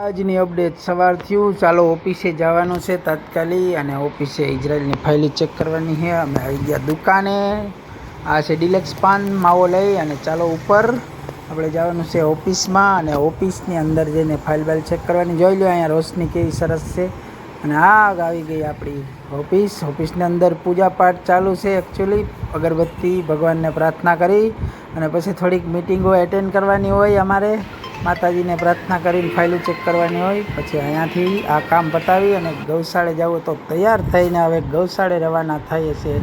આજની અપડેટ સવાર થયું, ચાલો ઓફિસે જવાનું છે તાત્કાલિક, અને ઓફિસે ઇઝરાયલની ફાઇલ ચેક કરવાની છે. અમે આવી ગયા દુકાને. આ છે ડિલેક્સ પાન માવો લઈ, અને ચાલો ઉપર આપણે જવાનું છે ઓફિસમાં, અને ઓફિસની અંદર જઈને ફાઇલ ચેક કરવાની. જોઈ લો અહીંયા રોશની કેવી સરસ છે. અને આ આવી ગઈ આપણી ઓફિસની અંદર પૂજા પાઠ ચાલુ છે. એકચ્યુઅલી અગરબત્તી ભગવાનને પ્રાર્થના કરી અને પછી થોડીક મિટિંગો એટેન્ડ કરવાની હોય, અમારે માતાજીને પ્રાર્થના કરીને ફાઇલો ચેક કરવાની હોય. પછી અહીંયાથી આ કામ પતાવી અને ગૌશાળે જવું તો તૈયાર થઈને હવે ગૌશાળે રવાના થઈએ છીએ.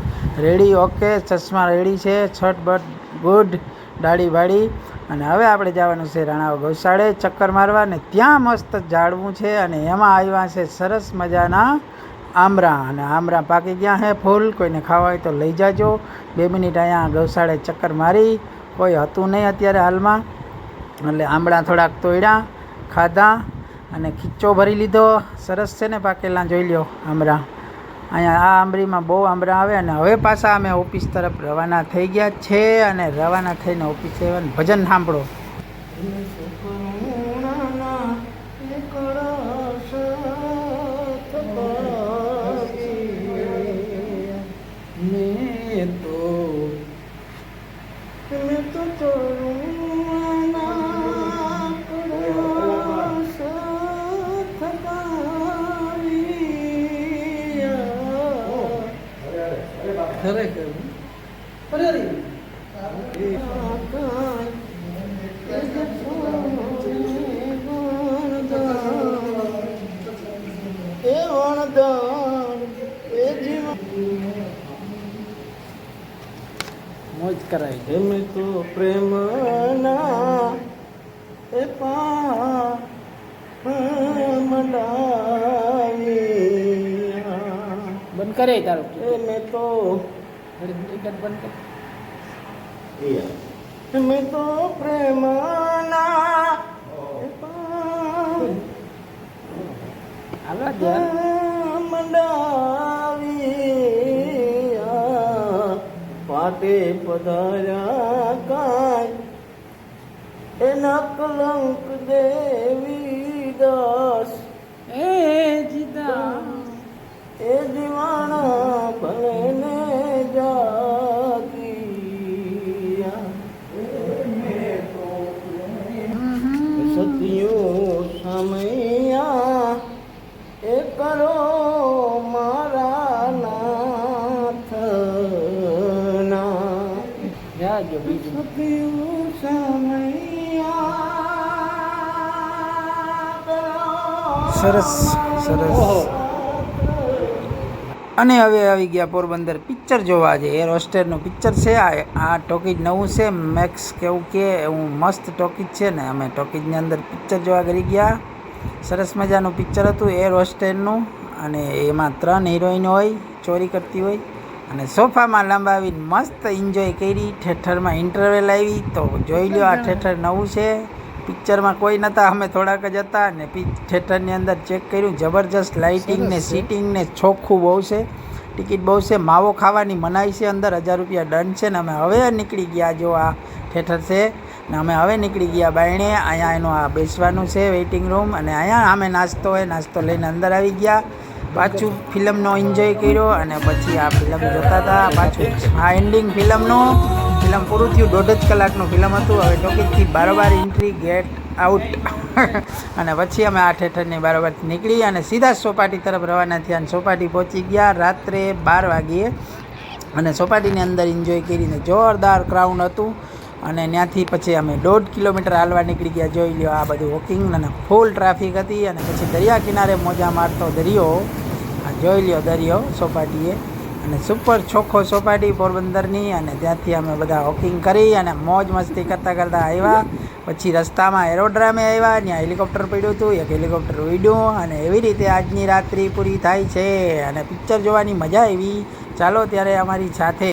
રેડી, ઓકે, ચશ્મા રેડી છે, છટ બટ ગુડ, દાઢી વાળી. અને હવે આપણે જવાનું છે રાણાવા ગૌશાળે ચક્કર મારવા, ને ત્યાં મસ્ત ઝાડવું છે અને એમાં આવ્યા છે સરસ મજાના આમરા. અને આમરા પાકી ગયા છે ફૂલ, કોઈને ખાવા હોય તો લઈ જાજો. 2 મિનિટ અહીંયા ગૌશાળે ચક્કર મારી, કોઈ હતું નહીં અત્યારે હાલમાં, એટલે આંબળા થોડાક તોડ્યા, ખાધા અને ખીચ્ચો ભરી લીધો. સરસ છે ને પાકેલા, જોઈ લ્યો આંબળા. અહીંયા આ આંબરીમાં બહુ આંબળા આવે. અને હવે પાછા અમે ઓફિસ તરફ રવાના થઈ ગયા છે, અને રવાના થઈને ઓફિસે ભજન સાંભળો. મોજ કરાય એમ તો પ્રેમના એ બંધ કરે તારું. એમ તો બંધ કર. એમ તો પ્રેમના આગળ ધ્યાન મંડાવી પાટે પધાર્યા કાંઈ એના કલંક દેવી દાસ એ જીદા એ જીવાણા ભલે ને જાગી સતિયો સમયા એ કરો મારા નાથના જાજો બીજું. સતિયો સમયા સરસ સરસ. અને હવે આવી ગયા પોરબંદર પિક્ચર જોવા. છે એર હોસ્ટેલનું પિક્ચર છે. આ ટોકીજ નવું છે, મેક્સ કેવું કે એવું મસ્ત ટોકીજ છે ને. અમે ટોકીજની અંદર પિક્ચર જોવા કરી ગયા. સરસ મજાનું પિક્ચર હતું એર હોસ્ટેલનું. અને એમાં 3 હિરોઈન હોય, ચોરી કરતી હોય, અને સોફામાં લંબાવીને મસ્ત એન્જોય કરી. થિયેટરમાં ઇન્ટરવેલ આવી તો જોઈ લો. આ થિયેટર નવું છે, પિક્ચરમાં કોઈ નહોતા, અમે થોડાક જ હતા. ને થિયેટરની અંદર ચેક કર્યું, જબરજસ્ત લાઇટિંગ ને સીટિંગ ને ચોખ્ખું બહુ છે. ટિકિટ બહુ છે. માવો ખાવાની મનાઈ છે અંદર, 1000 રૂપિયા દંડ છે. ને અમે હવે નીકળી ગયા. જો આ થિયેટર છે ને અમે હવે નીકળી ગયા બાયણે. અહીંયા એનું આ બેસવાનું છે વેઇટિંગ રૂમ, અને અહીંયા અમે નાસ્તો હોય, નાસ્તો લઈને અંદર આવી ગયા. પાછું ફિલ્મનો એન્જોય કર્યો, અને પછી આ ફિલ્મ જોતા હતા. પાછું આ એન્ડિંગ ફિલ્મનું ફિલ્મ પૂરું થયું. 1.5 કલાકનું ફિલ્મ હતું. હવે ટોકીજથી બારોબાર એન્ટ્રી, ગેટ આઉટ. અને પછી અમે આ થિયેટરની બારોબારથી નીકળી અને સીધા ચોપાટી તરફ રવાના થયા. અને ચોપાટી પહોંચી ગયા રાત્રે 12 વાગ્યે. અને ચોપાટીની અંદર એન્જોય કરીને જોરદાર ક્રાઉડ હતું. અને ત્યાંથી પછી અમે 1.5 કિલોમીટર હાલવા નીકળી ગયા. જોઈ લો આ બધું વોકિંગ, અને ફૂલ ટ્રાફિક હતી. અને પછી દરિયા કિનારે મોજા મારતો દરિયો, આ જોઈ લ્યો દરિયો ચોપાટીએ. અને સુપર ચોખ્ખો ચોપાટી પોરબંદરની. અને ત્યાંથી અમે બધા વોકિંગ કરી અને મોજ મસ્તી કરતાં કરતાં આવ્યા. પછી રસ્તામાં એરોડ્રામે આવ્યા, ત્યાં હેલિકોપ્ટર પડ્યું હતું, એક હેલિકોપ્ટર ઉડ્યું. અને એવી રીતે આજની રાત્રિ પૂરી થાય છે. અને પિક્ચર જોવાની મજા આવી. ચાલો ત્યારે અમારી સાથે